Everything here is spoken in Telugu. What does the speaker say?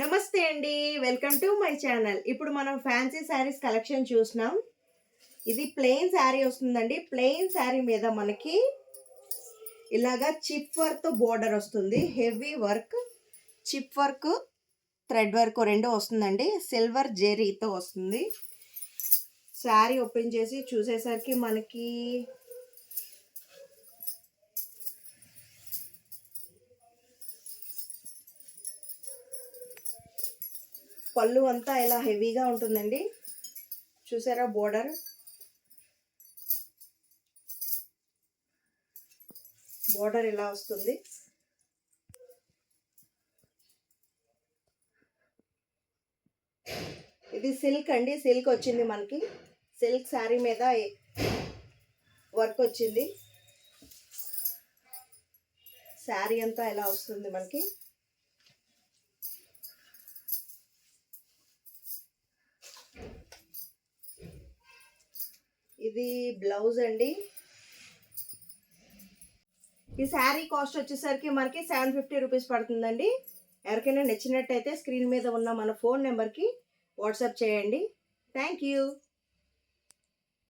నమస్తే అండి. Welcome to my channel. ఇప్పుడు మనం ఫ్యాన్సీ శారీస్ కలెక్షన్ చూస్తున్నాం. ఇది ప్లెయిన్ శారీ వస్తుందండి. ప్లెయిన్ శారీ మీద మనకి ఇలాగా చిప్ వర్క్ బోర్డర్ వస్తుంది. Heavy work, chip work, thread work రెండు వస్తుందండి. సిల్వర్ జెరీతో వస్తుంది. శారీ ఓపెన్ చేసి చూసేసరికి మనకి పళ్ళు అంతా ఇలా హెవీగా ఉంటుందండి. చూసారా బోర్డర్, బోర్డర్ ఇలా వస్తుంది. ఇది సిల్క్ అండి. సిల్క్ వచ్చింది మనకి. సిల్క్ శారీ మీద వర్క్ వచ్చింది. శారీ అంతా ఇలా వస్తుంది మనకి. ఇది బ్లౌజ్ అండి. ఈ శారీ కాస్ట్ వచ్చేసరికి మనకి 750 రూపీస్ పడుతుందండి. ఎవరికైనా నచ్చినట్టయితే స్క్రీన్ మీద ఉన్న మన ఫోన్ నెంబర్కి వాట్సాప్ చేయండి. Thank you.